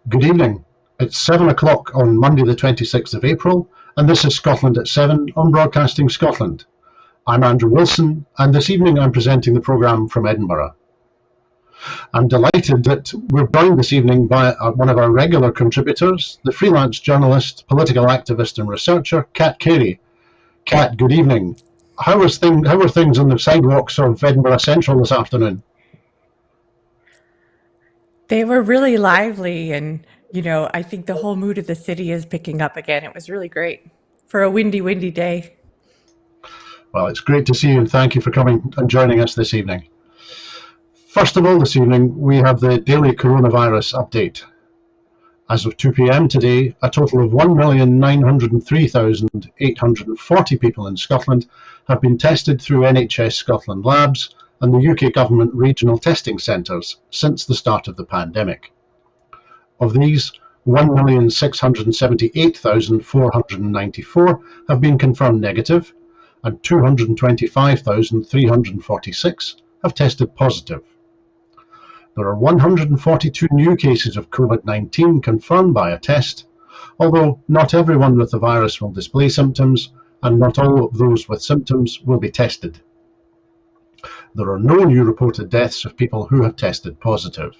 Good evening. It's 7 o'clock on Monday the 26th of April, and this is Scotland at 7 on Broadcasting Scotland. I'm Andrew Wilson, and this evening I'm presenting the programme from Edinburgh. I'm delighted that we're joined this evening by one of our regular contributors, the freelance journalist, political activist and researcher, Kat Cary. Kat, good evening. How were things on the sidewalks of Edinburgh Central this afternoon? They were really lively, and I think the whole mood of the city is picking up again. It was really great for a windy day. Well, it's great to see you, and thank you for coming and joining us this evening. First of all, this evening we have the daily coronavirus update. As of 2 p.m. today, a total of 1,903,840 people in Scotland have been tested through NHS Scotland labs and the UK Government regional testing centres since the start of the pandemic. Of these, 1,678,494 have been confirmed negative, and 225,346 have tested positive. There are 142 new cases of COVID-19 confirmed by a test, although not everyone with the virus will display symptoms, and not all of those with symptoms will be tested. There are no new reported deaths of people who have tested positive.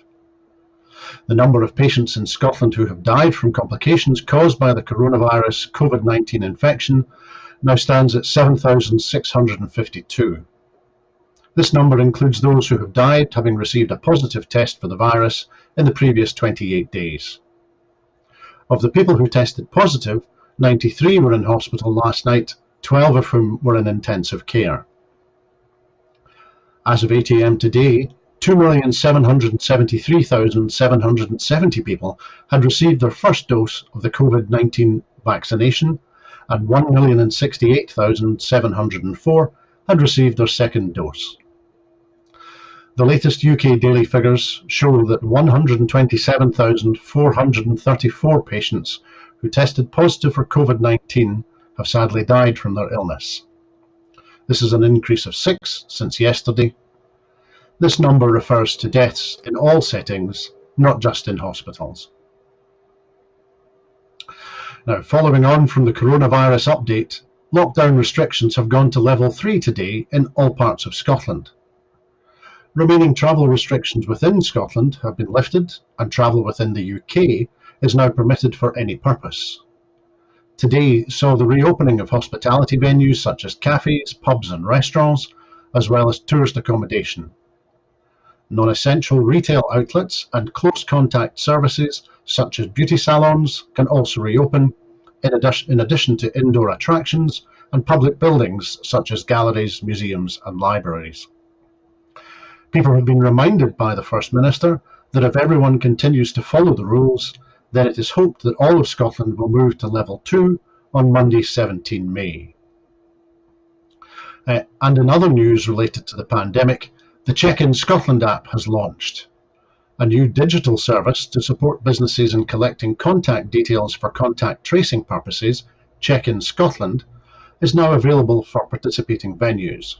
The number of patients in Scotland who have died from complications caused by the coronavirus COVID-19 infection now stands at 7,652. This number includes those who have died having received a positive test for the virus in the previous 28 days. Of the people who tested positive, 93 were in hospital last night, 12 of whom were in intensive care. As of 8 a.m. today, 2,773,770 people had received their first dose of the COVID-19 vaccination, and 1,068,704 had received their second dose. The latest UK daily figures show that 127,434 patients who tested positive for COVID-19 have sadly died from their illness. This is an increase of 6 since yesterday. This number refers to deaths in all settings, not just in hospitals. Now, following on from the coronavirus update, lockdown restrictions have gone to level 3 today in all parts of Scotland. Remaining travel restrictions within Scotland have been lifted, and travel within the UK is now permitted for any purpose. Today saw the reopening of hospitality venues such as cafes, pubs and restaurants, as well as tourist accommodation. Non-essential retail outlets and close contact services such as beauty salons can also reopen, in addition to indoor attractions and public buildings such as galleries, museums and libraries. People have been reminded by the First Minister that if everyone continues to follow the rules, then it is hoped that all of Scotland will move to level 2 on Monday 17 May. And in other news related to the pandemic, the Check-in Scotland app has launched. A new digital service to support businesses in collecting contact details for contact tracing purposes, Check-in Scotland, is now available for participating venues.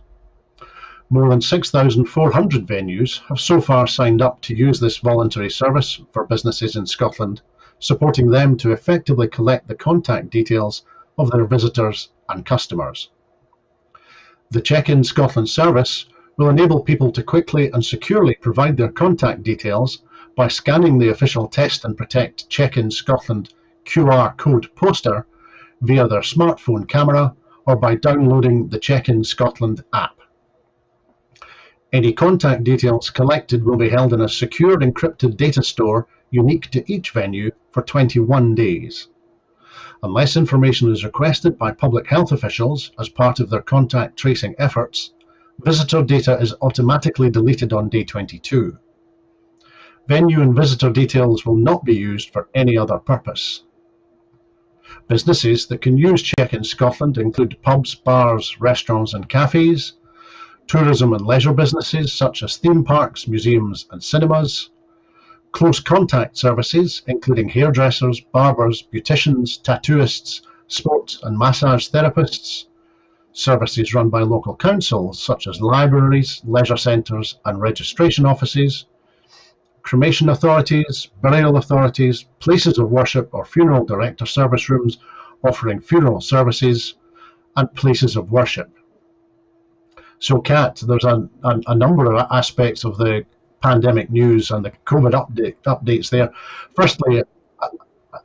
More than 6,400 venues have so far signed up to use this voluntary service for businesses in Scotland, supporting them to effectively collect the contact details of their visitors and customers. The Check-in Scotland service will enable people to quickly and securely provide their contact details by scanning the official Test and Protect Check-in Scotland QR code poster via their smartphone camera or by downloading the Check-in Scotland app. Any contact details collected will be held in a secure encrypted data store unique to each venue for 21 days. Unless information is requested by public health officials as part of their contact tracing efforts, visitor data is automatically deleted on day 22. Venue and visitor details will not be used for any other purpose. Businesses that can use Check-in Scotland include pubs, bars, restaurants and cafes, tourism and leisure businesses such as theme parks, museums and cinemas, close contact services including hairdressers, barbers, beauticians, tattooists, sports and massage therapists, services run by local councils such as libraries, leisure centres and registration offices, cremation authorities, burial authorities, places of worship or funeral director service rooms offering funeral services, and places of worship. So, Kat, there's a number of aspects of the pandemic news and the COVID updates there. Firstly,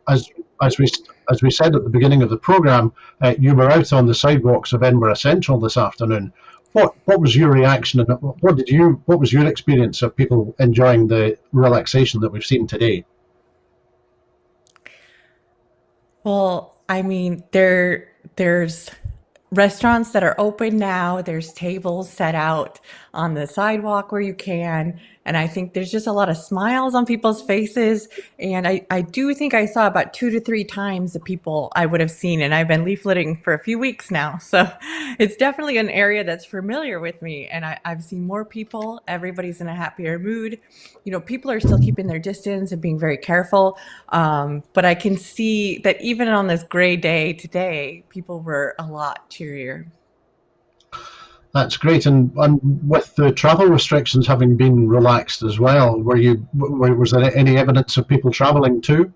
as as we as we said at the beginning of the programme, you were out on the sidewalks of Edinburgh Central this afternoon. What was your reaction, and what was your experience of people enjoying the relaxation that we've seen today? Well, I mean, there's restaurants that are open now. There's tables set out on the sidewalk where you can. And I think there's just a lot of smiles on people's faces. And I do think I saw about 2 to 3 times the people I would have seen. And I've been leafleting for a few weeks now. So it's definitely an area that's familiar with me. And I've seen more people. Everybody's in a happier mood. You know, people are still keeping their distance and being very careful. But I can see that even on this gray day today, people were a lot cheerier. That's great, and with the travel restrictions having been relaxed as well, was there any evidence of people travelling too?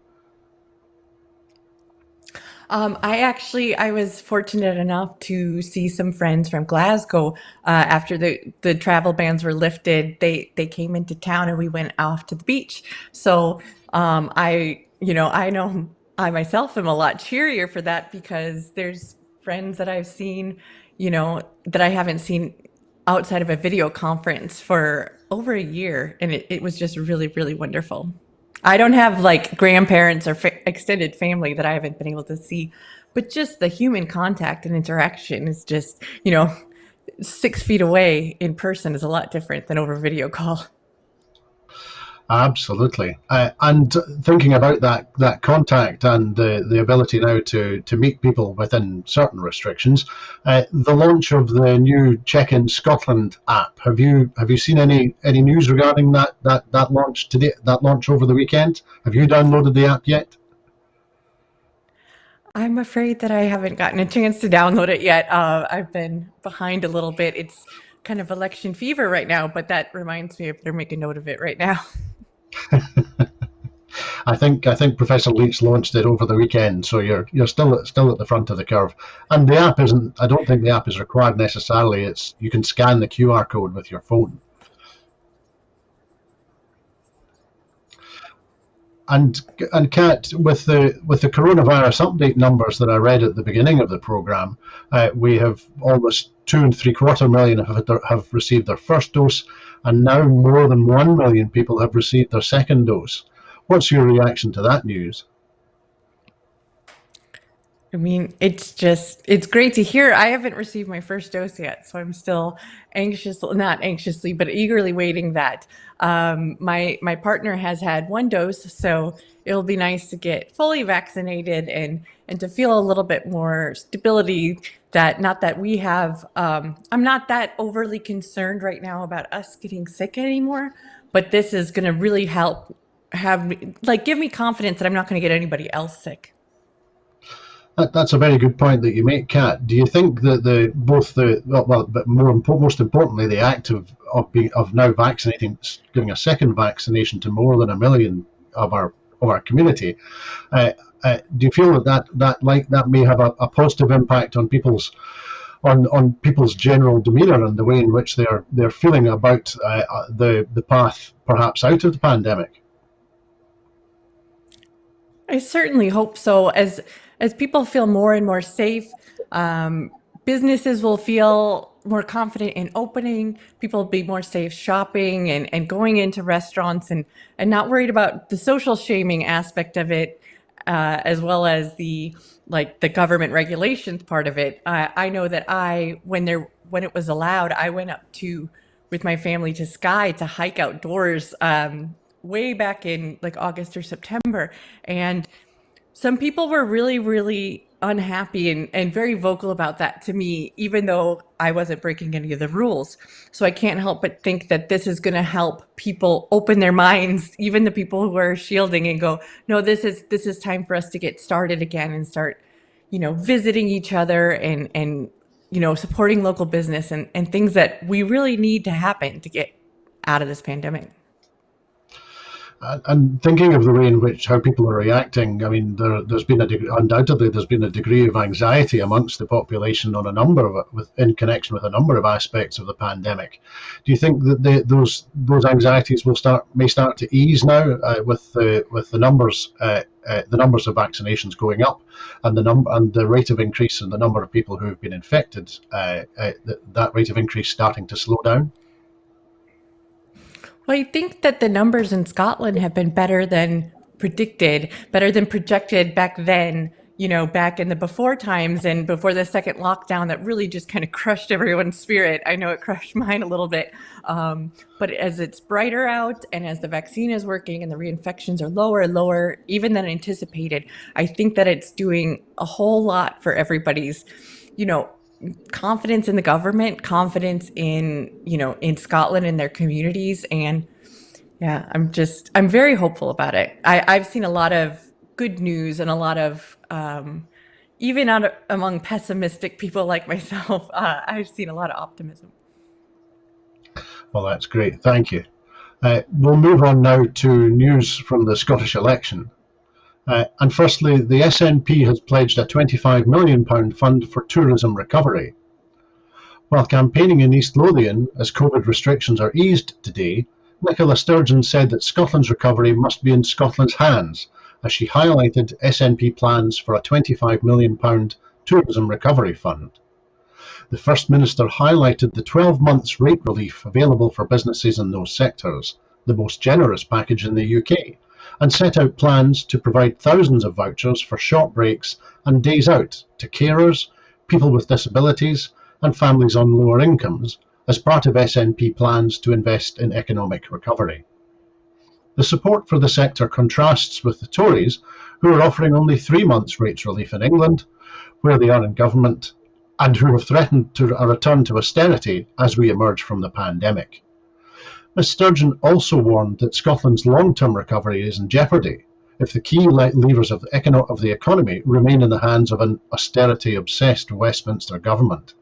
I was fortunate enough to see some friends from Glasgow after the travel bans were lifted. They came into town and we went off to the beach. So I know I myself am a lot cheerier for that because there's friends that I've seen, that I haven't seen outside of a video conference for over a year, and it was just really, really wonderful. I don't have like grandparents or extended family that I haven't been able to see, but just the human contact and interaction is just, 6 feet away in person is a lot different than over video call. Absolutely. And thinking about that contact and the ability now to meet people within certain restrictions, the launch of the new Check in Scotland app. Have you seen any news regarding that launch today? That launch over the weekend? Have you downloaded the app yet? I'm afraid that I haven't gotten a chance to download it yet. I've been behind a little bit. It's kind of election fever right now, but that reminds me I better make a note of it right now. I think Professor Leach launched it over the weekend, so you're still at the front of the curve. And the app isn't. I don't think the app is required necessarily. It's you can scan the QR code with your phone. And Kat, with the coronavirus update numbers that I read at the beginning of the program, we have almost 2.75 million have received their first dose, and now more than 1 million people have received their second dose. What's your reaction to that news? I mean, it's great to hear. I haven't received my first dose yet, so I'm still not anxiously, but eagerly waiting that. My partner has had 1 dose, so it'll be nice to get fully vaccinated and to feel a little bit more stability. That not that we have. I'm not that overly concerned right now about us getting sick anymore, but this is going to really help give me confidence that I'm not going to get anybody else sick. That's a very good point that you make, Kat. Do you think that but most importantly, the act of now vaccinating, giving a second vaccination to more than 1 million of our community, do you feel that may have a positive impact on people's general demeanour and the way in which they're feeling about the path perhaps out of the pandemic? I certainly hope so. As people feel more and more safe, businesses will feel more confident in opening. People will be more safe shopping and going into restaurants and not worried about the social shaming aspect of it, as well as the government regulations part of it. I know that when it was allowed, I went up with my family to Skye to hike outdoors. Way back in like August or September. And some people were really, really unhappy and very vocal about that to me, even though I wasn't breaking any of the rules. So I can't help but think that this is going to help people open their minds, even the people who are shielding, and go, no, this is time for us to get started again and start, visiting each other and supporting local business and things that we really need to happen to get out of this pandemic. And thinking of the way in which how people are reacting, I mean, undoubtedly there's been a degree of anxiety amongst the population on a number of in connection with a number of aspects of the pandemic. Do you think that those anxieties may start to ease now with the numbers of vaccinations going up and the rate of increase in the number of people who have been infected, that rate of increase starting to slow down? Well, I think that the numbers in Scotland have been better than predicted, better than projected back then, back in the before times and before the second lockdown that really just kind of crushed everyone's spirit. I know it crushed mine a little bit. But as it's brighter out and as the vaccine is working and the reinfections are lower and lower, even than anticipated, I think that it's doing a whole lot for everybody's, confidence in the government, confidence in Scotland and their communities. And yeah, I'm very hopeful about it. I've seen a lot of good news and a lot of, even among pessimistic people like myself, I've seen a lot of optimism. Well, that's great. Thank you. We'll move on now to news from the Scottish election. And firstly, the SNP has pledged a £25 million fund for tourism recovery. While campaigning in East Lothian as COVID restrictions are eased today, Nicola Sturgeon said that Scotland's recovery must be in Scotland's hands, as she highlighted SNP plans for a £25 million tourism recovery fund. The First Minister highlighted the 12 months rate relief available for businesses in those sectors, the most generous package in the UK, and set out plans to provide thousands of vouchers for shop breaks and days out to carers, people with disabilities and families on lower incomes as part of SNP plans to invest in economic recovery. The support for the sector contrasts with the Tories, who are offering only 3 months rates relief in England, where they are in government, and who have threatened a return to austerity as we emerge from the pandemic. Ms Sturgeon also warned that Scotland's long-term recovery is in jeopardy if the key levers of the economy remain in the hands of an austerity-obsessed Westminster government.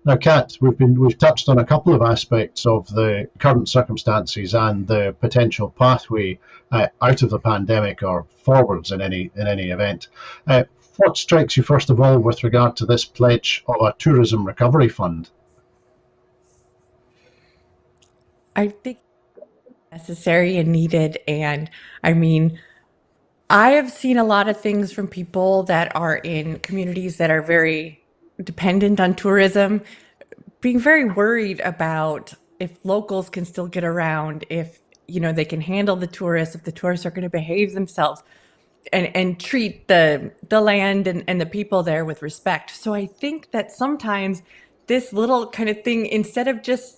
Now, Kat, we've touched on a couple of aspects of the current circumstances and the potential pathway out of the pandemic or forwards in any event. What strikes you first of all with regard to this pledge of a tourism recovery fund? I think necessary and needed. And I mean, I have seen a lot of things from people that are in communities that are very dependent on tourism, being very worried about if locals can still get around, if they can handle the tourists, if the tourists are going to behave themselves and treat the land and the people there with respect. So I think that sometimes this little kind of thing, instead of just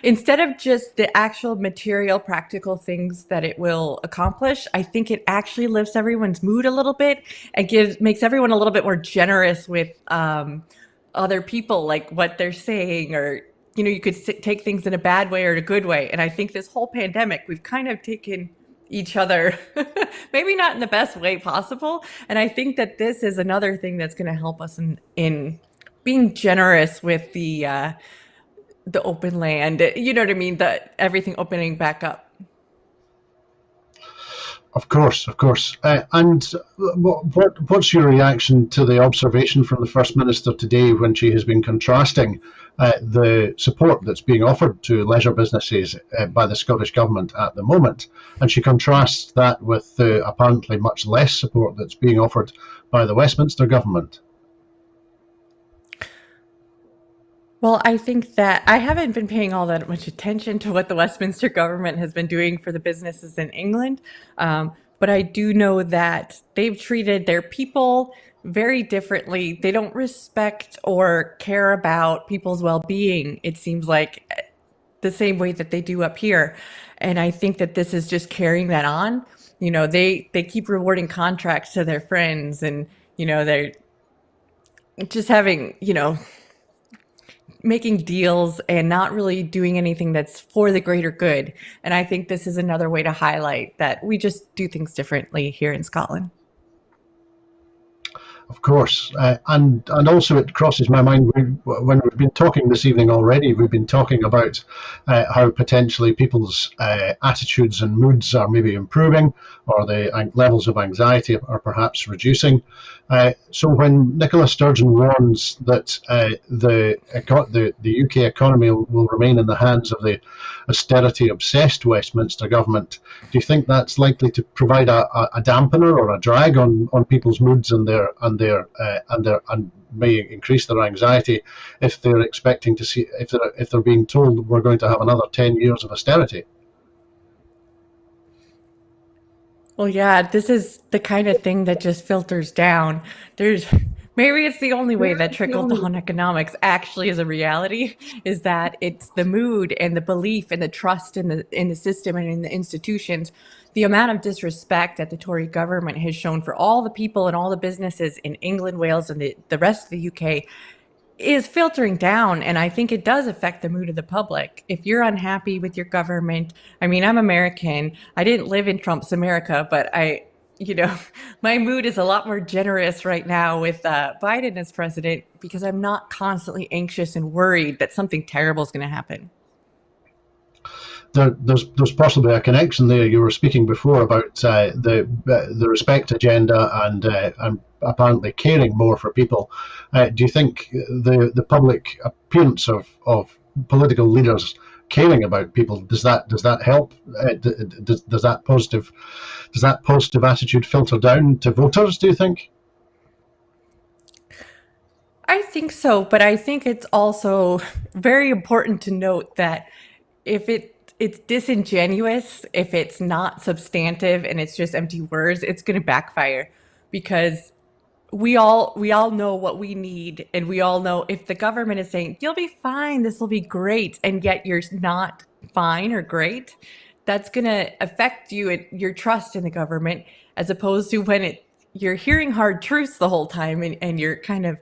instead of just the actual material, practical things that it will accomplish, I think it actually lifts everyone's mood a little bit and makes everyone a little bit more generous with other people, like what they're saying, or you could take things in a bad way or a good way. And I think this whole pandemic, we've kind of taken each other, maybe not in the best way possible. And I think that this is another thing that's going to help us in being generous with the open land. You know what I mean? Everything opening back up. Of course. And what's your reaction to the observation from the First Minister today when she has been contrasting the support that's being offered to leisure businesses by the Scottish Government at the moment, and she contrasts that with the apparently much less support that's being offered by the Westminster Government? Well, I think that I haven't been paying all that much attention to what the Westminster government has been doing for the businesses in England. But I do know that they've treated their people very differently. They don't respect or care about people's well-being, it seems like, the same way that they do up here. And I think that this is just carrying that on. They keep rewarding contracts to their friends, and, they're just having, making deals and not really doing anything that's for the greater good. And I think this is another way to highlight that we just do things differently here in Scotland. Of course, and also it crosses my mind when we've been talking this evening already. We've been talking about how potentially people's attitudes and moods are maybe improving, or the levels of anxiety are perhaps reducing. So when Nicola Sturgeon warns that the UK economy will remain in the hands of the austerity-obsessed Westminster government, do you think that's likely to provide a dampener or a drag on people's moods and may increase their anxiety if they're expecting to see if they're being told we're going to have another 10 years of austerity? Well, yeah, this is the kind of thing that just filters down. There's maybe it's the only way that trickle down economics actually is a reality, is that it's the mood and the belief and the trust in the system and in the institutions. The amount of disrespect that the Tory government has shown for all the people and all the businesses in England, Wales, and the rest of the UK is filtering down, and I think it does affect the mood of the public. If you're unhappy with your government, I mean, I'm American. I didn't live in Trump's America, but my mood is a lot more generous right now with Biden as president because I'm not constantly anxious and worried that something terrible is going to happen. There's possibly a connection there. You were speaking before about the respect agenda and apparently caring more for people. Do you think the public appearance of political leaders caring about people, does that help? Does that positive attitude filter down to voters, do you think? I think so, but I think it's also very important to note that if it's disingenuous, if it's not substantive and it's just empty words, it's going to backfire, because we all know what we need, and we all know if the government is saying you'll be fine, this will be great, and yet you're not fine or great, that's going to affect you and your trust in the government, as opposed to when you're hearing hard truths the whole time and you're kind of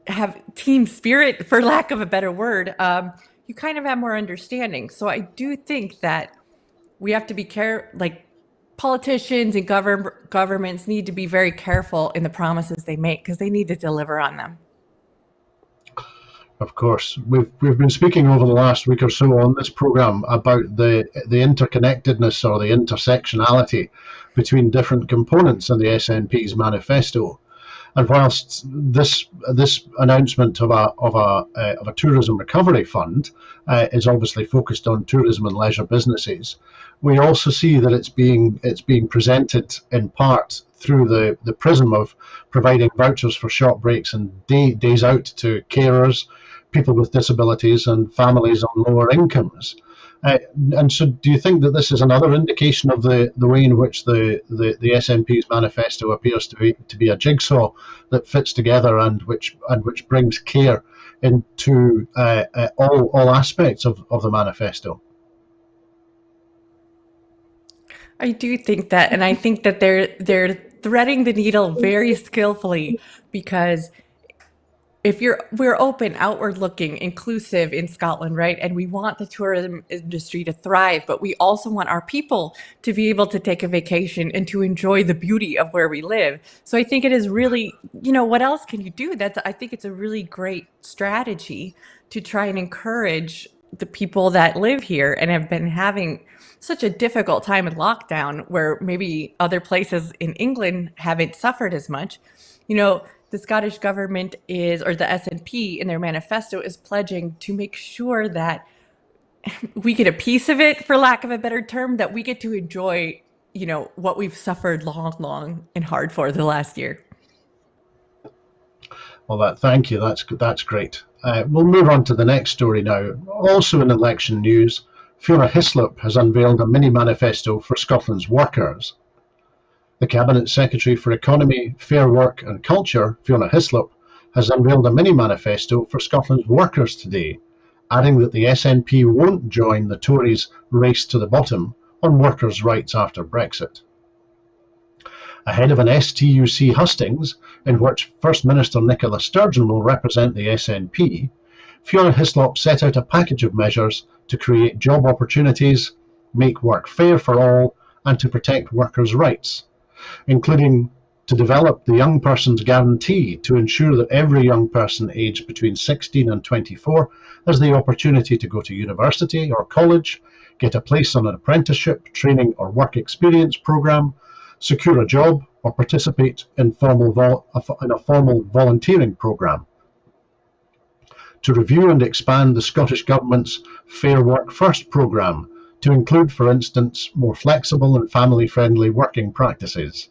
have team spirit, for lack of a better word. You kind of have more understanding. So I do think that we have to be politicians and governments need to be very careful in the promises they make, because they need to deliver on them. Of course, we've been speaking over the last week or so on this program about the interconnectedness or the intersectionality between different components in the SNP's manifesto. And whilst this announcement of a tourism recovery fund is obviously focused on tourism and leisure businesses, we also see that it's being presented in part through the prism of providing vouchers for short breaks and days out to carers, people with disabilities, and families on lower incomes. And so do you think that this is another indication of the way in which the SNP's manifesto appears to be a jigsaw that fits together and which brings care into all aspects of the manifesto? I do think that, and I think that they're threading the needle very skillfully, because if we're open, outward looking, inclusive in Scotland, right? And we want the tourism industry to thrive, but we also want our people to be able to take a vacation and to enjoy the beauty of where we live. So I think it is really, what else can you do? I think it's a really great strategy to try and encourage the people that live here and have been having such a difficult time in lockdown, where maybe other places in England haven't suffered as much. The Scottish government or the SNP in their manifesto is pledging to make sure that we get a piece of it, for lack of a better term, that we get to enjoy, what we've suffered long and hard for the last year. Well, thank you. That's great. We'll move on to the next story now. Also in election news, Fiona Hislop has unveiled a mini manifesto for Scotland's workers. The Cabinet Secretary for Economy, Fair Work and Culture, Fiona Hislop, has unveiled a mini manifesto for Scotland's workers today, adding that the SNP won't join the Tories' race to the bottom on workers' rights after Brexit. Ahead of an STUC hustings, in which First Minister Nicola Sturgeon will represent the SNP, Fiona Hislop set out a package of measures to create job opportunities, make work fair for all, and to protect workers' rights, including to develop the Young Person's Guarantee to ensure that every young person aged between 16 and 24 has the opportunity to go to university or college, get a place on an apprenticeship, training or work experience programme, secure a job, or participate in a formal volunteering programme. To review and expand the Scottish Government's Fair Work First programme to include, for instance, more flexible and family-friendly working practices.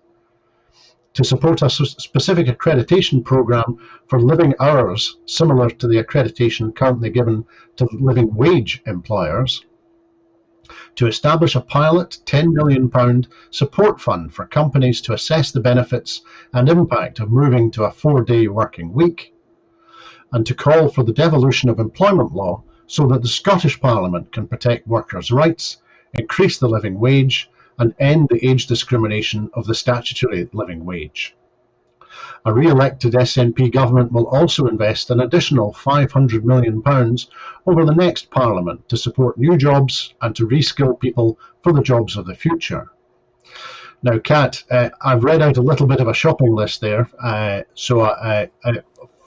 To support a specific accreditation programme for living hours similar to the accreditation currently given to living wage employers. To establish a pilot £10 million support fund for companies to assess the benefits and impact of moving to a 4-day working week. And to call for the devolution of employment law so that the Scottish Parliament can protect workers' rights, increase the living wage, and end the age discrimination of the statutory living wage. A re-elected SNP government will also invest an additional £500 million over the next Parliament to support new jobs and to reskill people for the jobs of the future. Now, Kat, I've read out a little bit of a shopping list there,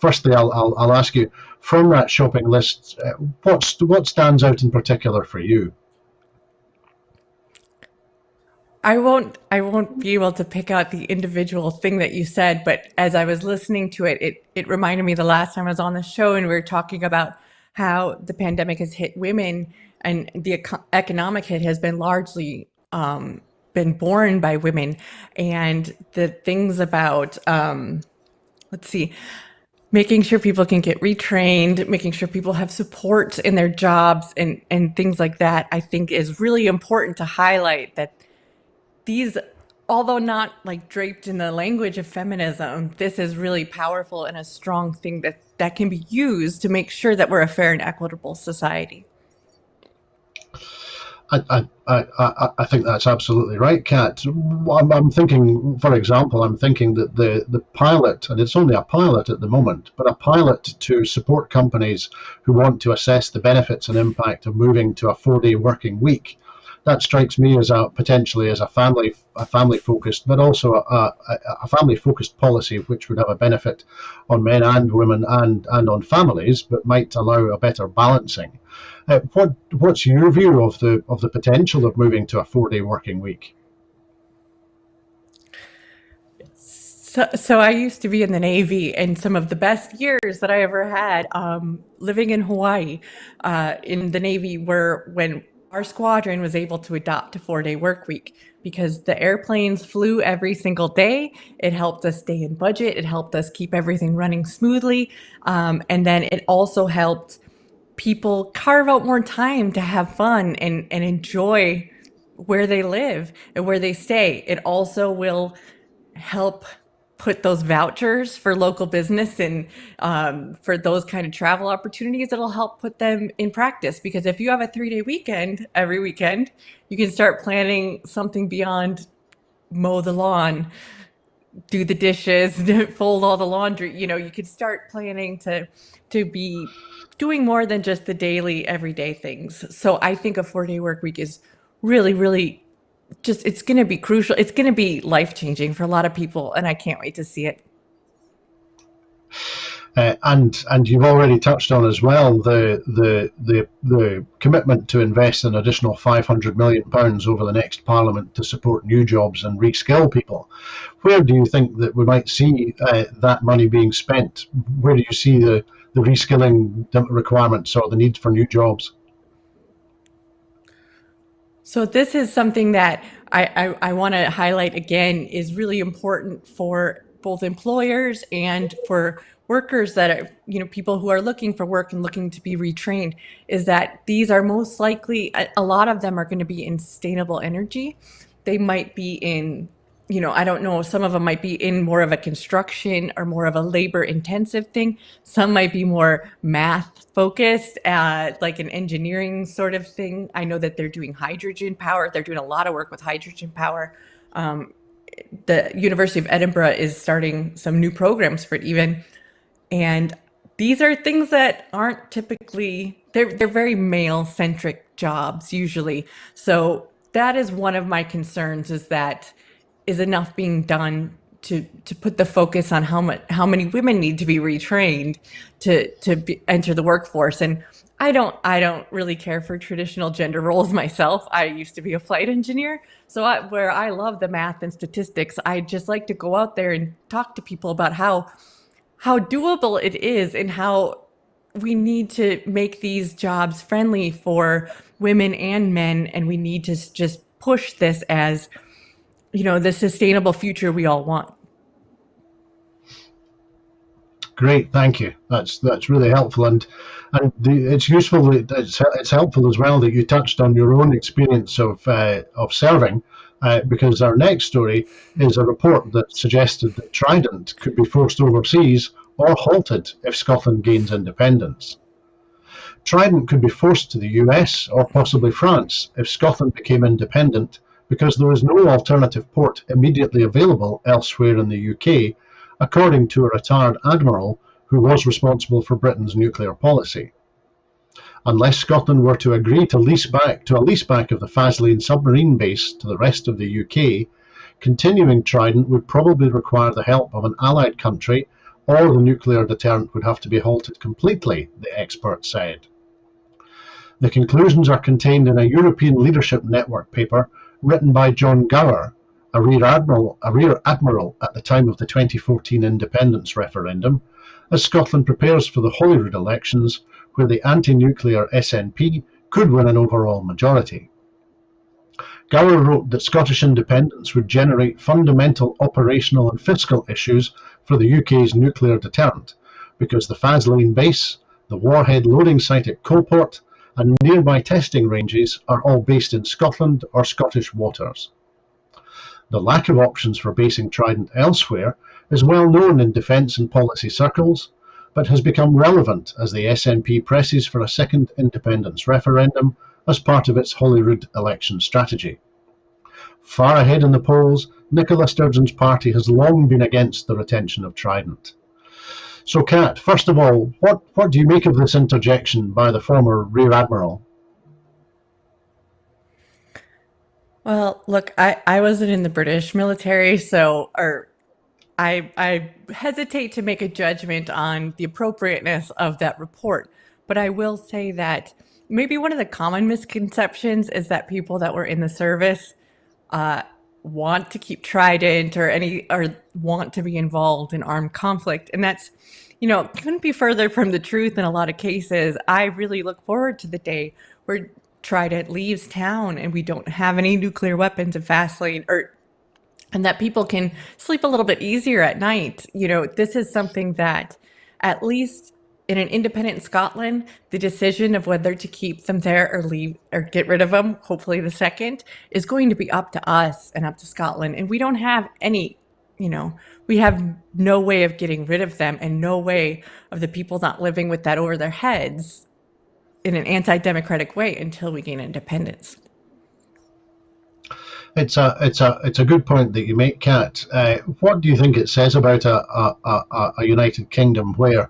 firstly, I'll ask you, from that shopping list, what stands out in particular for you? I won't be able to pick out the individual thing that you said, but as I was listening to it, it reminded me the last time I was on the show and we were talking about how the pandemic has hit women and the economic hit has been largely been borne by women, and the things about making sure people can get retrained, making sure people have support in their jobs and things like that, I think is really important to highlight that these, although not like draped in the language of feminism, this is really powerful and a strong thing that can be used to make sure that we're a fair and equitable society. I think that's absolutely right, Kat. I'm thinking, for example, that the pilot, and it's only a pilot at the moment, but a pilot to support companies who want to assess the benefits and impact of moving to a 4-day working week, that strikes me as potentially as a family focused, but also a family focused policy which would have a benefit on men and women and on families, but might allow a better balancing. What's your view of the potential of moving to a 4-day working week? So I used to be in the Navy, and some of the best years that I ever had living in Hawaii in the Navy were when our squadron was able to adopt a 4-day work week, because the airplanes flew every single day. It helped us stay in budget. It helped us keep everything running smoothly. And then it also helped people carve out more time to have fun and enjoy where they live and where they stay. It also will help put those vouchers for local business and for those kind of travel opportunities. It'll help put them in practice, because if you have a 3-day weekend every weekend, you can start planning something beyond mow the lawn, do the dishes, fold all the laundry. You could start planning to be doing more than just the daily, everyday things. So I think a 4-day work week is really, really it's going to be crucial. It's going to be life-changing for a lot of people, and I can't wait to see it. And you've already touched on as well the commitment to invest an additional £500 million over the next Parliament to support new jobs and reskill people. Where do you think that we might see that money being spent? Where do you see the reskilling requirements or the need for new jobs? So this is something that I want to highlight again is really important for both employers and for workers that are, people who are looking for work and looking to be retrained, is that these are most likely, a lot of them are going to be in sustainable energy. They might be in, I don't know, some of them might be in more of a construction or more of a labor intensive thing. Some might be more math focused, like an engineering sort of thing. I know that they're doing hydrogen power. They're doing a lot of work with hydrogen power. The University of Edinburgh is starting some new programs for it even. And these are things that aren't typically, they're very male centric jobs usually. So that is one of my concerns, is enough being done to put the focus on how many women need to be retrained to enter the workforce. And I don't really care for traditional gender roles myself. I used to be a flight engineer, so where I love the math and statistics, I just like to go out there and talk to people about how doable it is and how we need to make these jobs friendly for women and men, and we need to just push this as, the sustainable future we all want. Great, thank you. That's really helpful, and it's useful. It's helpful as well that you touched on your own experience of serving, because our next story is a report that suggested that Trident could be forced overseas or halted if Scotland gains independence. Trident could be forced to the US or possibly France if Scotland became independent, because there is no alternative port immediately available elsewhere in the UK, according to a retired admiral who was responsible for Britain's nuclear policy. Unless Scotland were to agree to a leaseback of the Faslane submarine base to the rest of the UK, continuing Trident would probably require the help of an allied country, or the nuclear deterrent would have to be halted completely, the expert said. The conclusions are contained in a European Leadership Network paper written by John Gower, a rear admiral at the time of the 2014 independence referendum, as Scotland prepares for the Holyrood elections, where the anti-nuclear SNP could win an overall majority. Gower wrote that Scottish independence would generate fundamental operational and fiscal issues for the UK's nuclear deterrent, because the Faslane base, the warhead loading site at Coalport, and nearby testing ranges are all based in Scotland or Scottish waters. The lack of options for basing Trident elsewhere is well known in defence and policy circles, but has become relevant as the SNP presses for a second independence referendum as part of its Holyrood election strategy. Far ahead in the polls, Nicola Sturgeon's party has long been against the retention of Trident. So, Kat, first of all, what do you make of this interjection by the former Rear Admiral? Well, look, I wasn't in the British military, I hesitate to make a judgment on the appropriateness of that report. But I will say that maybe one of the common misconceptions is that people that were in the service want to keep Trident or want to be involved in armed conflict. And that's, couldn't be further from the truth in a lot of cases. I really look forward to the day where Trident leaves town and we don't have any nuclear weapons in Faslane, and that people can sleep a little bit easier at night. This is something that, at least in an independent Scotland, the decision of whether to keep them there or leave or get rid of them, hopefully the second, is going to be up to us and up to Scotland. And we don't have any, we have no way of getting rid of them and no way of the people not living with that over their heads in an anti-democratic way until we gain independence. It's a good point that you make, Kat. What do you think it says about a United Kingdom where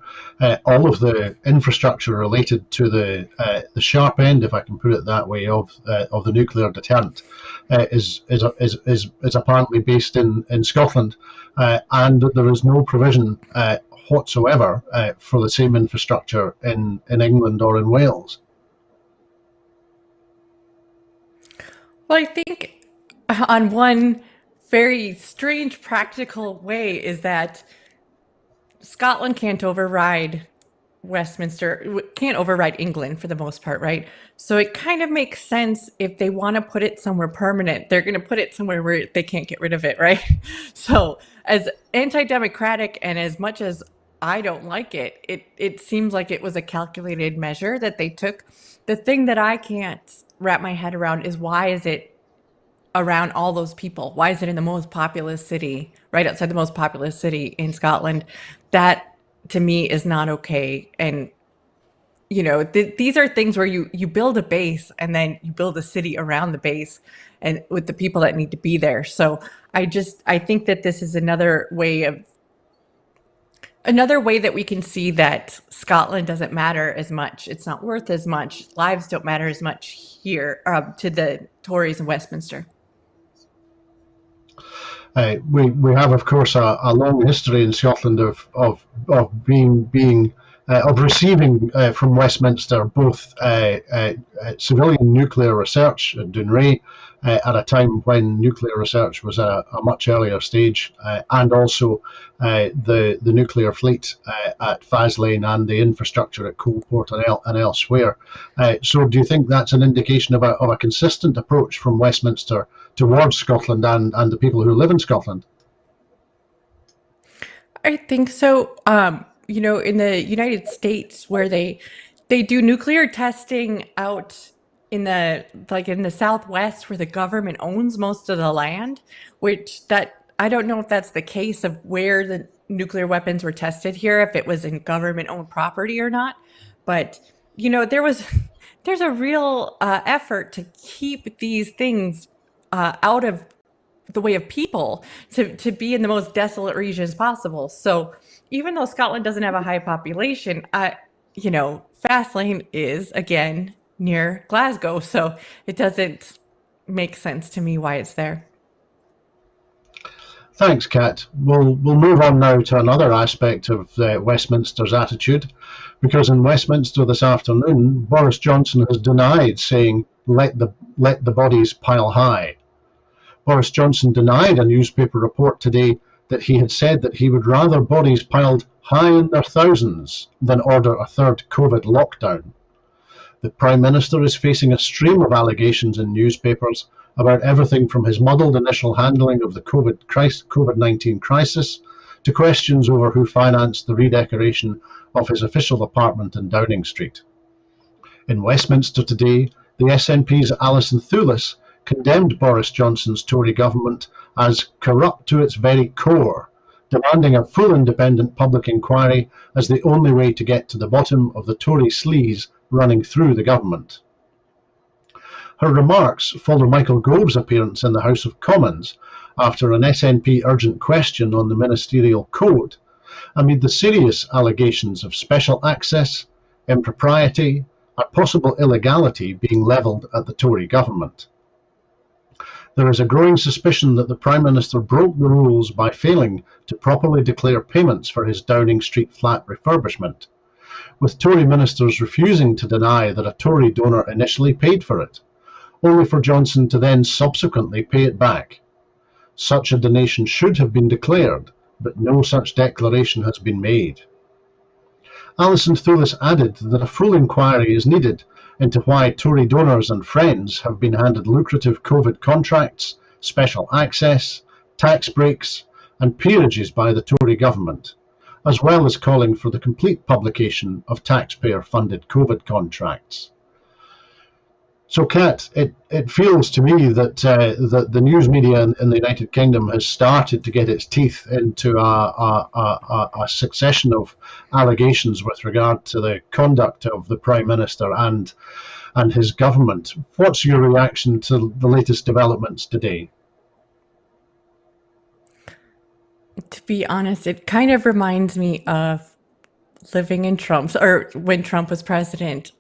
all of the infrastructure related to the sharp end, if I can put it that way, of the nuclear deterrent is apparently based in Scotland, and that there is no provision whatsoever for the same infrastructure in England or in Wales? Well, I think on one very strange practical way is that Scotland can't override can't override England for the most part, right? So it kind of makes sense if they want to put it somewhere permanent, they're going to put it somewhere where they can't get rid of it, right? So as anti-democratic and as much as I don't like it, it seems like it was a calculated measure that they took. The thing that I can't wrap my head around is, why is it around all those people? Why is it in the most populous city, right outside the most populous city in Scotland? That to me is not okay. And these are things where you build a base and then you build a city around the base and with the people that need to be there. So I think that this is another way that we can see that Scotland doesn't matter as much. It's not worth as much. Lives don't matter as much here to the Tories in Westminster. We have, of course, a long history in Scotland of receiving from Westminster both civilian nuclear research at Dounreay at a time when nuclear research was at a much earlier stage, and also the nuclear fleet at Faslane and the infrastructure at Coalport and elsewhere. So do you think that's an indication of a consistent approach from Westminster towards Scotland and the people who live in Scotland? I think so. In the United States, where they do nuclear testing out in the Southwest, where the government owns most of the land, which that I don't know if that's the case of where the nuclear weapons were tested here, if it was in government-owned property or not. But there's a real effort to keep these things out of the way of people, to be in the most desolate regions possible. So even though Scotland doesn't have a high population, Faslane is again near Glasgow, so it doesn't make sense to me why it's there. Thanks, Kat. We'll move on now to another aspect of Westminster's attitude, because in Westminster this afternoon, Boris Johnson has denied saying, let the bodies pile high. Boris Johnson denied a newspaper report today that he had said that he would rather bodies piled high in their thousands than order a third COVID lockdown. The Prime Minister is facing a stream of allegations in newspapers about everything from his muddled initial handling of the COVID-19 crisis to questions over who financed the redecoration of his official apartment in Downing Street. In Westminster today, the SNP's Alison Thewliss condemned Boris Johnson's Tory government as corrupt to its very core, demanding a full independent public inquiry as the only way to get to the bottom of the Tory sleaze running through the government. Her remarks follow Michael Gove's appearance in the House of Commons after an SNP urgent question on the ministerial code, amid the serious allegations of special access, impropriety, and possible illegality being levelled at the Tory government. There is a growing suspicion that the Prime Minister broke the rules by failing to properly declare payments for his Downing Street flat refurbishment, with Tory ministers refusing to deny that a Tory donor initially paid for it, only for Johnson to then subsequently pay it back. Such a donation should have been declared, but no such declaration has been made. Alison Thewliss added that a full inquiry is needed into why Tory donors and friends have been handed lucrative COVID contracts, special access, tax breaks, and peerages by the Tory government, as well as calling for the complete publication of taxpayer-funded COVID contracts. So, Kat, it feels to me that the news media in the United Kingdom has started to get its teeth into a succession of allegations with regard to the conduct of the Prime Minister and his government. What's your reaction to the latest developments today? To be honest, it kind of reminds me of living in when Trump was president.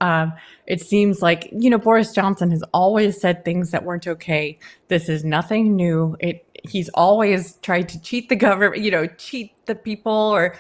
It seems like, Boris Johnson has always said things that weren't okay. This is nothing new. He's always tried to cheat the government, cheat the people, or,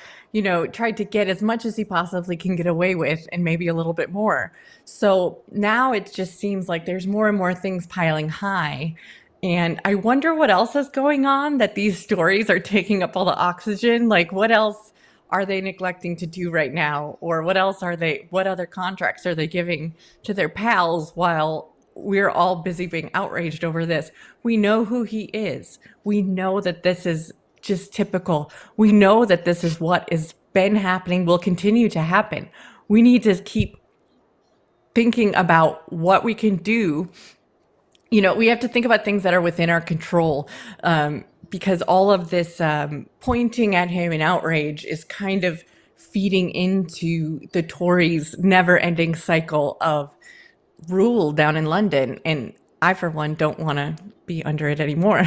tried to get as much as he possibly can get away with, and maybe a little bit more. So now it just seems like there's more and more things piling high. And I wonder what else is going on, that these stories are taking up all the oxygen. Like, what else are they neglecting to do right now? Or what other contracts are they giving to their pals while we're all busy being outraged over this? We know who he is. We know that this is just typical. We know that this is what has been happening, will continue to happen. We need to keep thinking about what we can do. We have to think about things that are within our control, because all of this pointing at him in outrage is kind of feeding into the Tories' never-ending cycle of rule down in London. And I, for one, don't want to be under it anymore.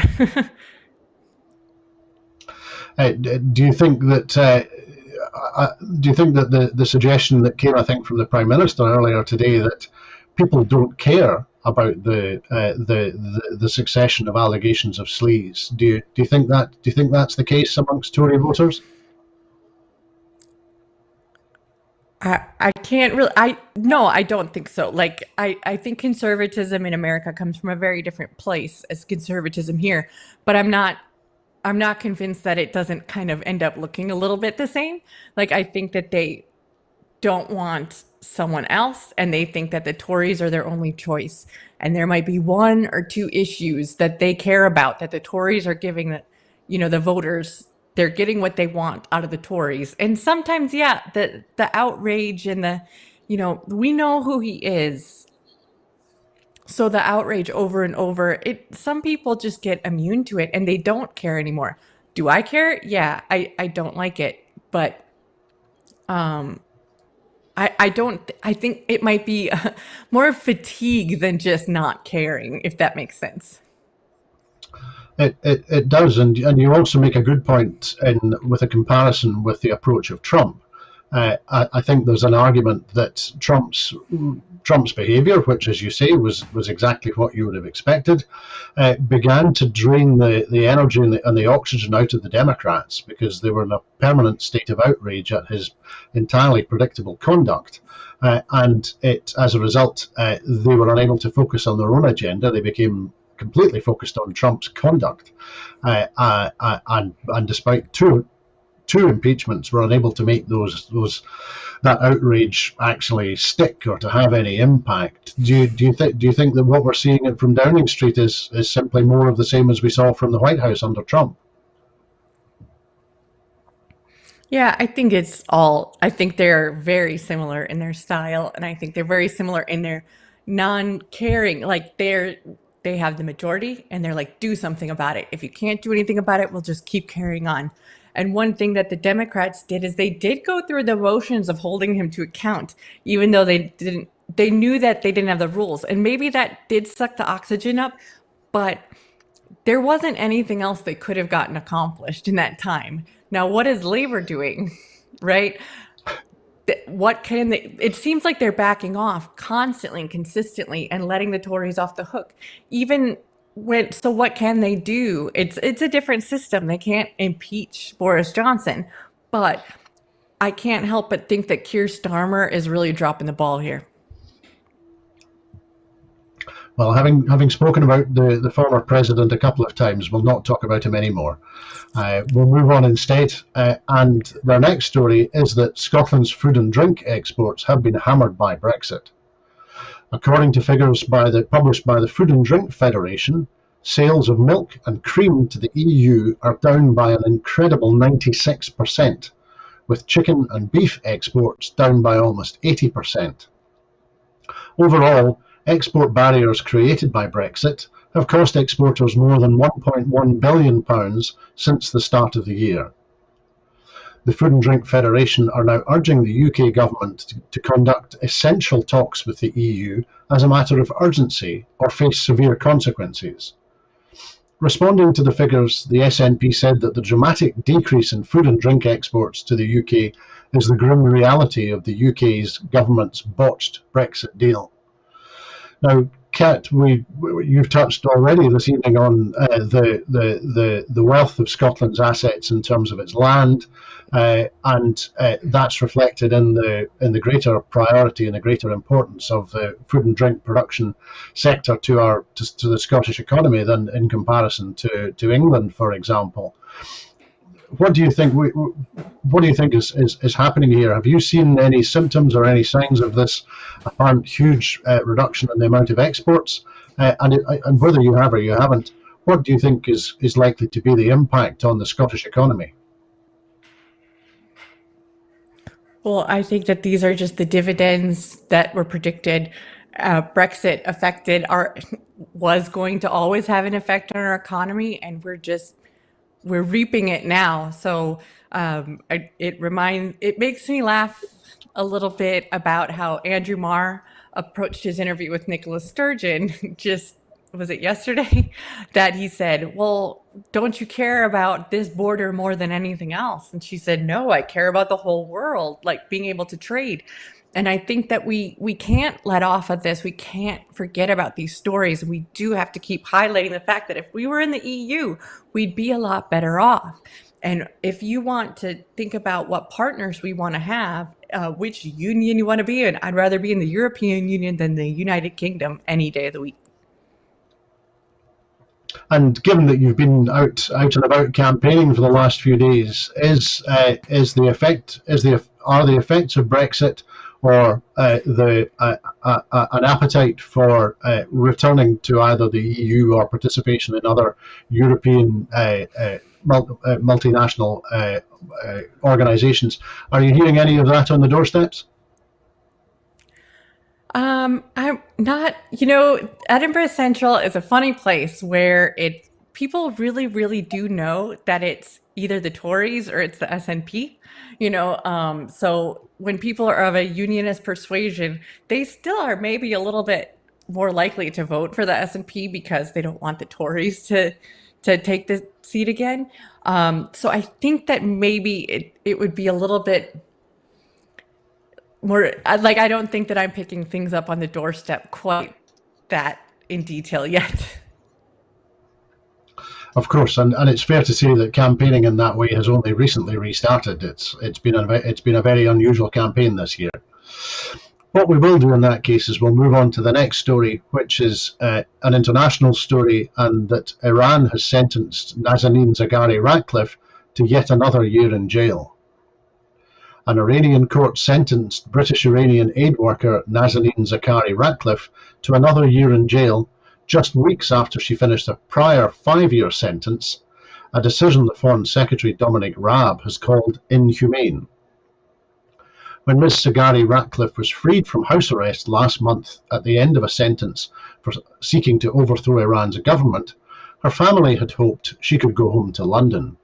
Do you think that the suggestion that came, I think, from the Prime Minister earlier today, that people don't care about the succession of allegations of sleaze. Do you think that's the case amongst Tory voters? I can't really, no, I don't think so. Like, I think conservatism in America comes from a very different place as conservatism here, but I'm not convinced that it doesn't kind of end up looking a little bit the same. Like, I think that they don't want someone else and they think that the Tories are their only choice. And there might be one or two issues that they care about that the Tories are giving the voters, they're getting what they want out of the Tories. And sometimes, yeah, the outrage and we know who he is. So the outrage over and over, some people just get immune to it and they don't care anymore. Do I care? Yeah, I don't like it, but um I don't, I think it might be more fatigue than just not caring, if that makes sense. It does, and you also make a good point with a comparison with the approach of Trump. I think there's an argument that Trump's behaviour, which, as you say, was exactly what you would have expected, began to drain the energy and the oxygen out of the Democrats because they were in a permanent state of outrage at his entirely predictable conduct. And as a result, they were unable to focus on their own agenda. They became completely focused on Trump's conduct, and despite two impeachments, were unable to make that outrage actually stick or to have any impact. Do you think that what we're seeing from Downing Street is simply more of the same as we saw from the White House under Trump? Yeah, I think they're very similar in their style, and I think they're very similar in their non-caring. Like they have the majority and they're like, do something about it. If you can't do anything about it, we'll just keep carrying on. And one thing that the Democrats did is they did go through the motions of holding him to account, even though they knew that they didn't have the rules. And maybe that did suck the oxygen up, but there wasn't anything else they could have gotten accomplished in that time. Now, what is Labor doing? Right? What can they? It seems like they're backing off constantly and consistently and letting the Tories off the hook. Even so what can they do? It's a different system. They can't impeach Boris Johnson, but I can't help but think that Keir Starmer is really dropping the ball here. Well, having spoken about the former president a couple of times, we'll not talk about him anymore. We'll move on instead. And their next story is that Scotland's food and drink exports have been hammered by Brexit. According to figures published by the Food and Drink Federation, sales of milk and cream to the EU are down by an incredible 96%, with chicken and beef exports down by almost 80%. Overall, export barriers created by Brexit have cost exporters more than £1.1 billion since the start of the year. The Food and Drink Federation are now urging the UK government to conduct essential talks with the EU as a matter of urgency or face severe consequences. Responding to the figures, the SNP said that the dramatic decrease in food and drink exports to the UK is the grim reality of the UK's government's botched Brexit deal. Now, Kat, you've touched already this evening on the wealth of Scotland's assets in terms of its land, and that's reflected in the greater priority and the greater importance of the food and drink production sector to the Scottish economy than in comparison to England, for example. What do you think? What do you think is happening here? Have you seen any symptoms or any signs of this apparent huge reduction in the amount of exports? And whether you have or you haven't, what do you think is likely to be the impact on the Scottish economy? Well, I think that these are just the dividends that were predicted. Brexit was going to always have an effect on our economy, and we're reaping it now. So it makes me laugh a little bit about how Andrew Marr approached his interview with Nicola Sturgeon. Was it yesterday, that he said, well, don't you care about this border more than anything else? And she said, no, I care about the whole world, like being able to trade. And I think that we can't let off of this. We can't forget about these stories. And we do have to keep highlighting the fact that if we were in the EU, we'd be a lot better off. And if you want to think about what partners we want to have, which union you want to be in, I'd rather be in the European Union than the United Kingdom any day of the week. And given that you've been out and about campaigning for the last few days, are the effects of Brexit or an appetite for returning to either the EU or participation in other European multinational organisations? Are you hearing any of that on the doorsteps? I'm not, Edinburgh Central is a funny place where people really, really do know that it's either the Tories or it's the SNP, so when people are of a unionist persuasion, they still are maybe a little bit more likely to vote for the SNP because they don't want the Tories to take the seat again. So I think that maybe it would be a little bit more like, I don't think that I'm picking things up on the doorstep quite that in detail yet. Of course, and it's fair to say that campaigning in that way has only recently restarted. It's been a very unusual campaign this year. What we will do in that case is we'll move on to the next story, which is an international story, and that Iran has sentenced Nazanin Zaghari Ratcliffe to yet another year in jail. An Iranian court sentenced British Iranian aid worker Nazanin Zaghari Ratcliffe to another year in jail just weeks after she finished a prior 5-year sentence, a decision the Foreign Secretary Dominic Raab has called inhumane. When Ms. Zaghari Ratcliffe was freed from house arrest last month at the end of a sentence for seeking to overthrow Iran's government, her family had hoped she could go home to London.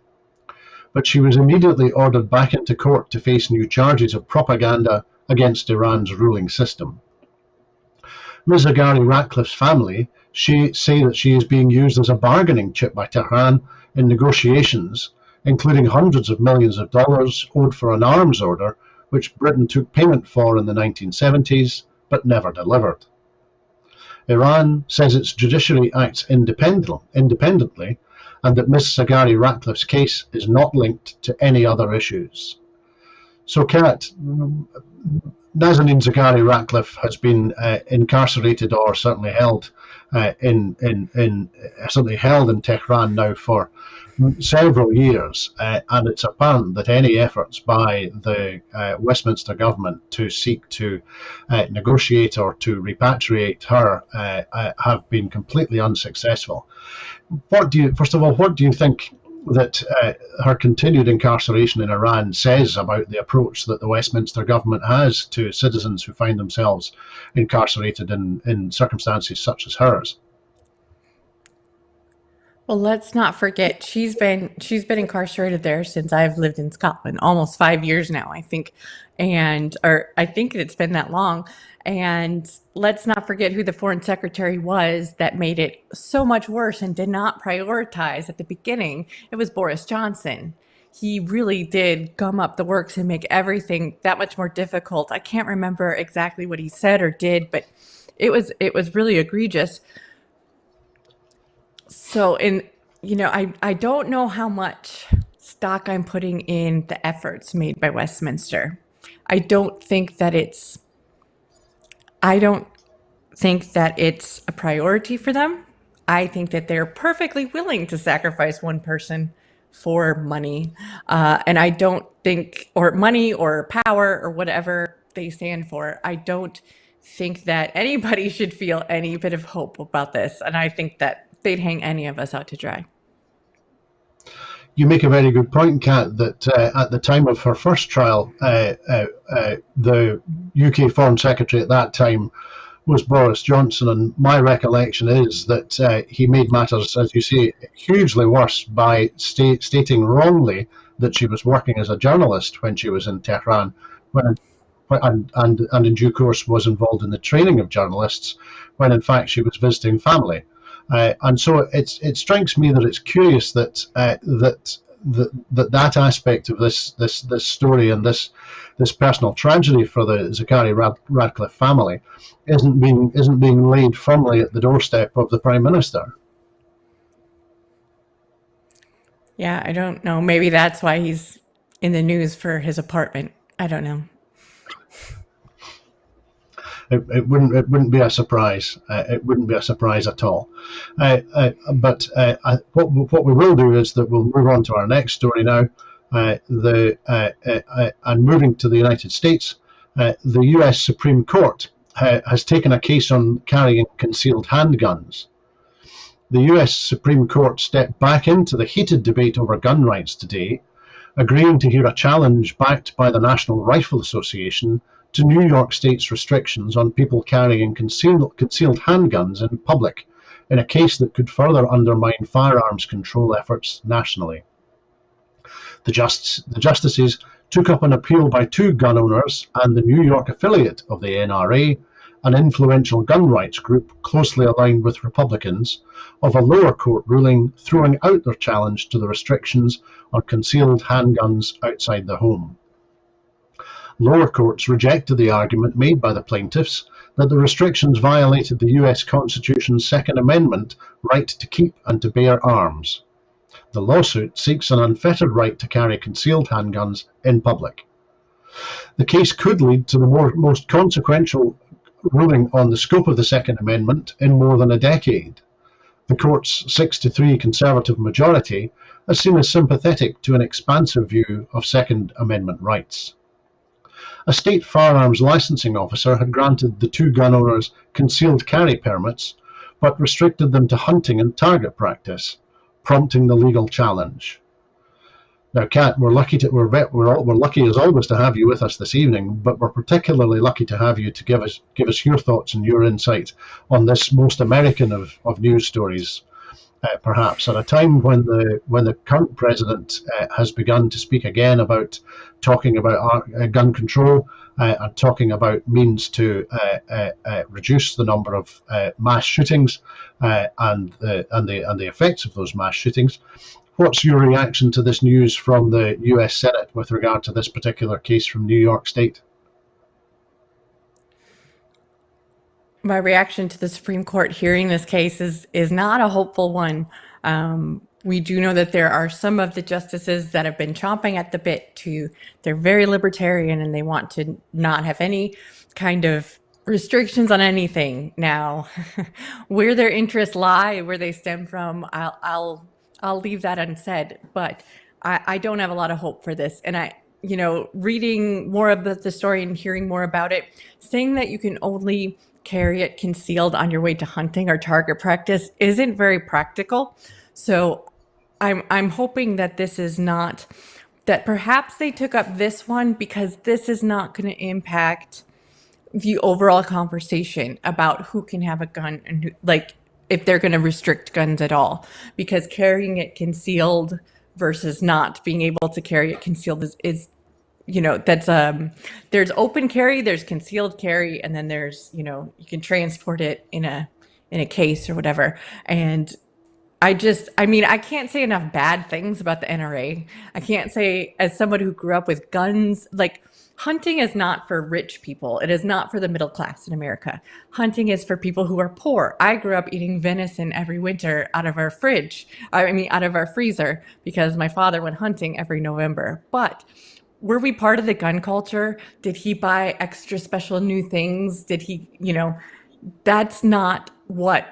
But she was immediately ordered back into court to face new charges of propaganda against Iran's ruling system. Ms. Zaghari Ratcliffe's family say that she is being used as a bargaining chip by Tehran in negotiations, including hundreds of millions of dollars owed for an arms order which Britain took payment for in the 1970s but never delivered. Iran says its judiciary acts independently, and that Ms. Zaghari Ratcliffe's case is not linked to any other issues. So, Kat, Nazanin Zaghari Ratcliffe has been incarcerated or certainly held in Tehran now for several years, and it's apparent that any efforts by the Westminster government to seek to negotiate or to repatriate her have been completely unsuccessful. First of all, what do you think that her continued incarceration in Iran says about the approach that the Westminster government has to citizens who find themselves incarcerated in circumstances such as hers? Well, let's not forget she's been incarcerated there since I've lived in Scotland, almost 5 years now, I think, or I think it's been that long. And let's not forget who the foreign secretary was that made it so much worse and did not prioritize at the beginning. It was Boris Johnson. He really did gum up the works and make everything that much more difficult. I can't remember exactly what he said or did, but it was really egregious. So, I don't know how much stock I'm putting in the efforts made by Westminster. I don't think that it's a priority for them. I think that they're perfectly willing to sacrifice one person for money. And I don't think, or money or power or whatever they stand for, I don't think that anybody should feel any bit of hope about this. And I think that they'd hang any of us out to dry. You make a very good point, Kat, that at the time of her first trial, the UK Foreign Secretary at that time was Boris Johnson, and my recollection is that he made matters, as you say, hugely worse by stating wrongly that she was working as a journalist when she was in Tehran, and in due course was involved in the training of journalists, when in fact she was visiting family. And so it strikes me that it's curious that that aspect of this story and this personal tragedy for the Cary Radcliffe family isn't being laid firmly at the doorstep of the Prime Minister. Yeah, I don't know. Maybe that's why he's in the news for his apartment. I don't know. It wouldn't be a surprise. It wouldn't be a surprise at all. But what we will do is that we'll move on to our next story now. And moving to the United States, the U.S. Supreme Court has taken a case on carrying concealed handguns. The U.S. Supreme Court stepped back into the heated debate over gun rights today, agreeing to hear a challenge backed by the National Rifle Association to New York State's restrictions on people carrying concealed handguns in public, in a case that could further undermine firearms control efforts nationally. The justices took up an appeal by two gun owners and the New York affiliate of the NRA, an influential gun rights group closely aligned with Republicans, of a lower court ruling throwing out their challenge to the restrictions on concealed handguns outside the home. Lower courts rejected the argument made by the plaintiffs that the restrictions violated the US Constitution's Second Amendment right to keep and to bear arms. The lawsuit seeks an unfettered right to carry concealed handguns in public. The case could lead to the most consequential ruling on the scope of the Second Amendment in more than a decade. The court's 6-3 conservative majority is seen as sympathetic to an expansive view of Second Amendment rights. A state firearms licensing officer had granted the two gun owners concealed carry permits, but restricted them to hunting and target practice, prompting the legal challenge. Now, Kat, we're lucky as always to have you with us this evening, but we're particularly lucky to have you to give us your thoughts and your insight on this most American of news stories, perhaps at a time when the current president has begun to speak again about talking about gun control and talking about means to reduce the number of mass shootings and the effects of those mass shootings. What's your reaction to this news from the US Senate with regard to this particular case from New York State? My reaction to the Supreme Court hearing this case is not a hopeful one. We do know that there are some of the justices that have been chomping at the bit they're very libertarian and they want to not have any kind of restrictions on anything. Now, where their interests lie, where they stem from, I'll leave that unsaid, but I don't have a lot of hope for this. And reading more about the story and hearing more about it, saying that you can only carry it concealed on your way to hunting or target practice isn't very practical. So I'm hoping that this is not, that perhaps they took up this one because this is not going to impact the overall conversation about who can have a gun and who, if they're going to restrict guns at all, because carrying it concealed versus not being able to carry it concealed is that's there's open carry, there's concealed carry, and then there's you can transport it in a case or whatever. And I can't say enough bad things about the NRA. I can't say, as someone who grew up with guns, hunting is not for rich people. It is not for the middle class in America. Hunting is for people who are poor. I grew up eating venison every winter out of our out of our freezer, because my father went hunting every November. But were we part of the gun culture? Did he buy extra special new things? Did he, that's not what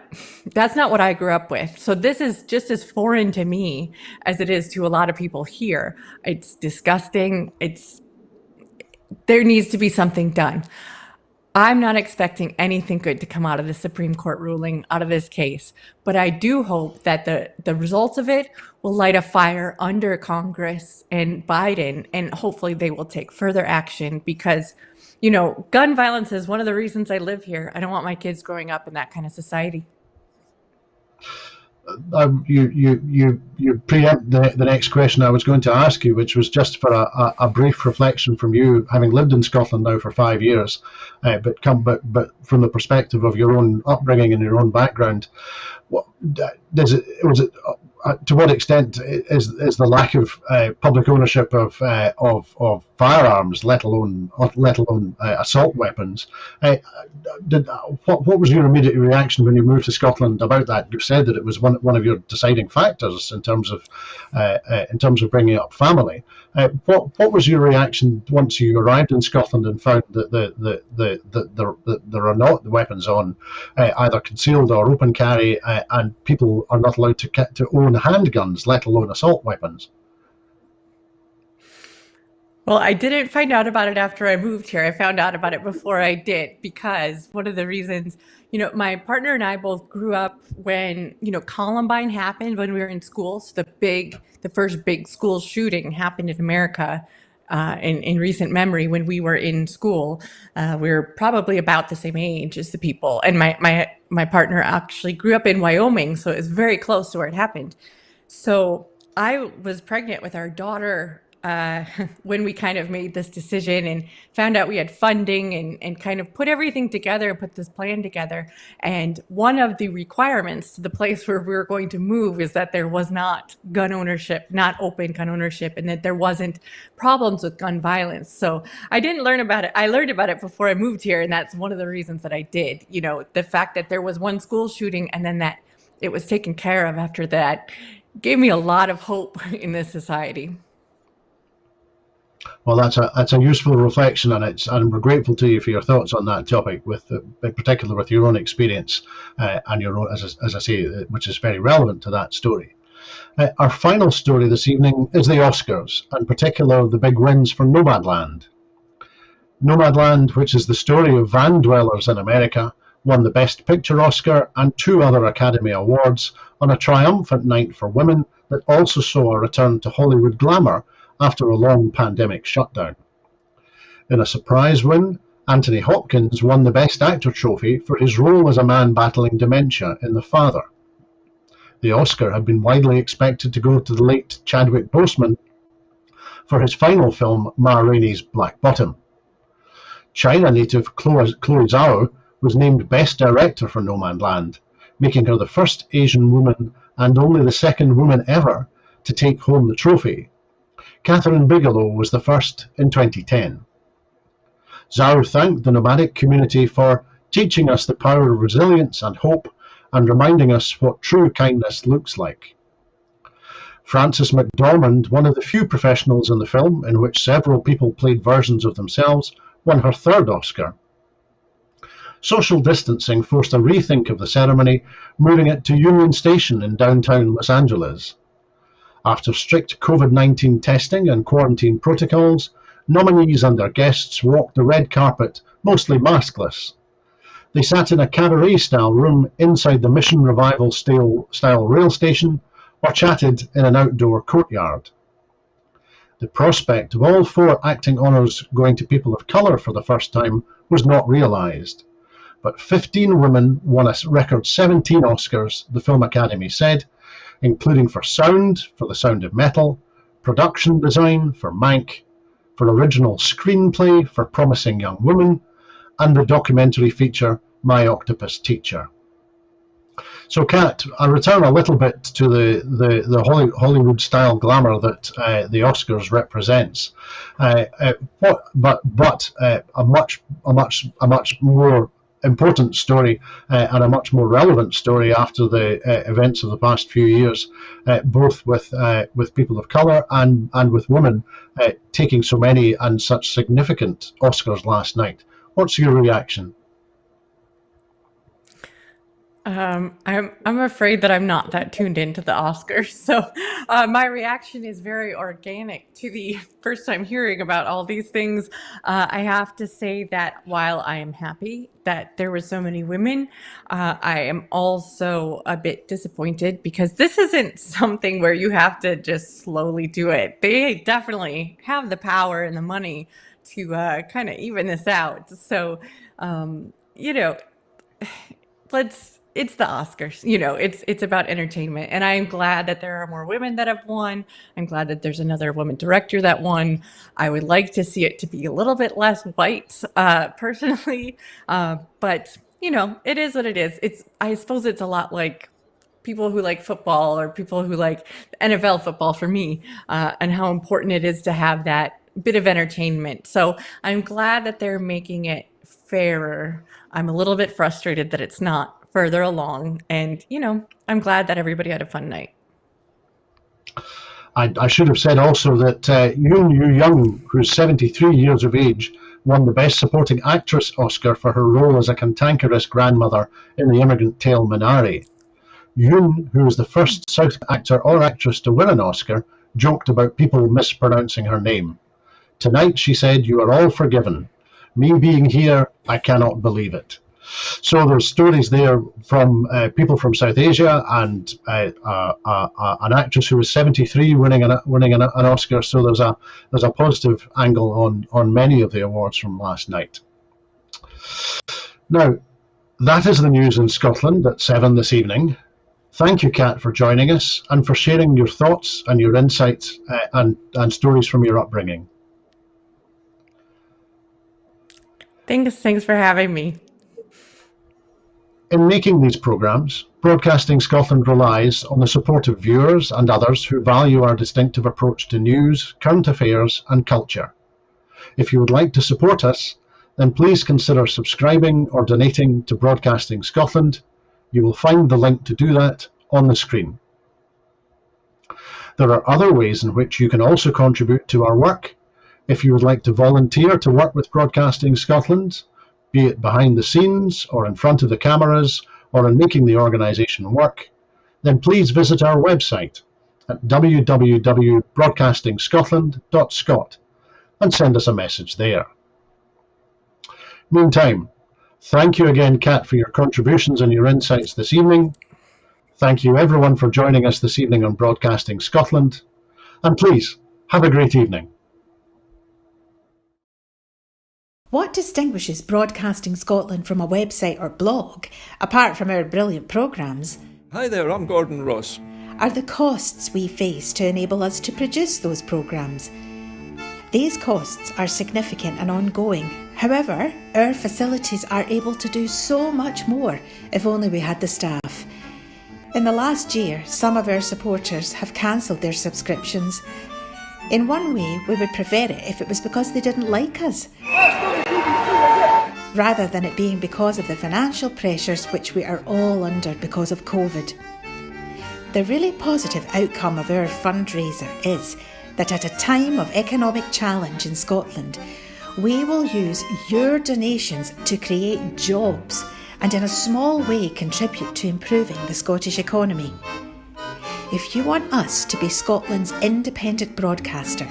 I grew up with. So this is just as foreign to me as it is to a lot of people here. It's disgusting. There needs to be something done. I'm not expecting anything good to come out of the Supreme Court ruling, out of this case, but I do hope that the results of it will light a fire under Congress and Biden, and hopefully they will take further action, because, gun violence is one of the reasons I live here. I don't want my kids growing up in that kind of society. You preempt the next question I was going to ask you, which was just for a brief reflection from you, having lived in Scotland now for 5 years, but from the perspective of your own upbringing and your own background. to what extent is the lack of public ownership of firearms, let alone assault weapons? What was your immediate reaction when you moved to Scotland about that? You said that it was one of your deciding factors in terms of bringing up family. What was your reaction once you arrived in Scotland and found that there are not weapons on either concealed or open carry, and people are not allowed to own handguns, let alone assault weapons? Well, I didn't find out about it after I moved here. I found out about it before I did, because one of the reasons, my partner and I both grew up when, Columbine happened when we were in school. So the first big school shooting happened in America in recent memory when we were in school. We were probably about the same age as the people. And my partner actually grew up in Wyoming, so it was very close to where it happened. So I was pregnant with our daughter when we kind of made this decision and found out we had funding and kind of put everything together and put this plan together. And one of the requirements to the place where we were going to move is that there was not gun ownership, not open gun ownership, and that there wasn't problems with gun violence. So I didn't learn about it. I learned about it before I moved here, and that's one of the reasons that I did. The fact that there was one school shooting and then that it was taken care of after that gave me a lot of hope in this society. Well, that's a useful reflection, and we're grateful to you for your thoughts on that topic, in particular with your own experience and your own, as I say, which is very relevant to that story. Our final story this evening is the Oscars, in particular the big wins for Nomadland. Nomadland, which is the story of van dwellers in America, won the Best Picture Oscar and 2 other Academy Awards on a triumphant night for women that also saw a return to Hollywood glamour after a long pandemic shutdown. In a surprise win, Anthony Hopkins won the Best Actor trophy for his role as a man battling dementia in The Father. The Oscar had been widely expected to go to the late Chadwick Boseman for his final film, Ma Rainey's Black Bottom. China native Chloe Zhao was named Best Director for Nomadland, making her the first Asian woman and only the second woman ever to take home the trophy. Catherine Bigelow was the first in 2010. Zhao thanked the nomadic community for teaching us the power of resilience and hope and reminding us what true kindness looks like. Frances McDormand, one of the few professionals in the film, in which several people played versions of themselves, won her 3rd Oscar. Social distancing forced a rethink of the ceremony, moving it to Union Station in downtown Los Angeles. After strict COVID-19 testing and quarantine protocols, nominees and their guests walked the red carpet, mostly maskless. They sat in a cabaret-style room inside the Mission Revival-style rail station or chatted in an outdoor courtyard. The prospect of all 4 acting honours going to people of colour for the first time was not realised. But 15 women won a record 17 Oscars, the Film Academy said, including for sound, for The Sound of Metal, production design, for Mank, for original screenplay, for Promising Young Woman, and the documentary feature, My Octopus Teacher. So, Kat, I'll return a little bit to the Hollywood-style glamour that the Oscars represents, but a much more important story and a much more relevant story after the events of the past few years, both with people of colour and with women taking so many and such significant Oscars last night. What's your reaction? I'm afraid that I'm not that tuned into the Oscars, so my reaction is very organic to the first time hearing about all these things. I have to say that while I am happy that there were so many women, I am also a bit disappointed because this isn't something where you have to just slowly do it. They definitely have the power and the money to kind of even this out. So, you know, it's the Oscars, it's about entertainment. And I'm glad that there are more women that have won. I'm glad that there's another woman director that won. I would like to see it to be a little bit less white, personally. But it is what it is. I suppose it's a lot like people who like football or people who like NFL football for me, and how important it is to have that bit of entertainment. So I'm glad that they're making it fairer. I'm a little bit frustrated that it's not further along. And, I'm glad that everybody had a fun night. I should have said also that Yoon Yoo-young, who's 73 years of age, won the Best Supporting Actress Oscar for her role as a cantankerous grandmother in the immigrant tale Minari. Yoon, who is the first South actor or actress to win an Oscar, joked about people mispronouncing her name. Tonight, she said, "You are all forgiven. Me being here, I cannot believe it." So there's stories there from people from South Asia and an actress who was 73 winning an Oscar. So there's a positive angle on many of the awards from last night. Now, that is the news in Scotland at 7 this evening. Thank you, Kat, for joining us and for sharing your thoughts and your insights and stories from your upbringing. Thanks for having me. In making these programmes, Broadcasting Scotland relies on the support of viewers and others who value our distinctive approach to news, current affairs and culture. If you would like to support us, then please consider subscribing or donating to Broadcasting Scotland. You will find the link to do that on the screen. There are other ways in which you can also contribute to our work. If you would like to volunteer to work with Broadcasting Scotland, be it behind the scenes or in front of the cameras or in making the organisation work, then please visit our website at www.broadcastingscotland.scot and send us a message there. Meantime, thank you again, Kat, for your contributions and your insights this evening. Thank you everyone for joining us this evening on Broadcasting Scotland, and please have a great evening. What distinguishes Broadcasting Scotland from a website or blog, apart from our brilliant programmes? Hi there, I'm Gordon Ross. Are the costs we face to enable us to produce those programmes. These costs are significant and ongoing. However, our facilities are able to do so much more if only we had the staff. In the last year, some of our supporters have cancelled their subscriptions. In one way, we would prefer it if it was because they didn't like us, rather than it being because of the financial pressures which we are all under because of COVID. The really positive outcome of our fundraiser is that at a time of economic challenge in Scotland, we will use your donations to create jobs and in a small way contribute to improving the Scottish economy. If you want us to be Scotland's independent broadcaster,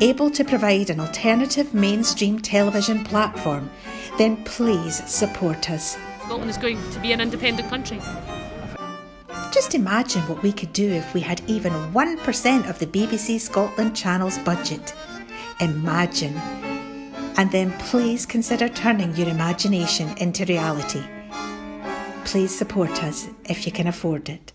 able to provide an alternative mainstream television platform, then please support us. Scotland is going to be an independent country. Just imagine what we could do if we had even 1% of the BBC Scotland channel's budget. Imagine. And then please consider turning your imagination into reality. Please support us if you can afford it.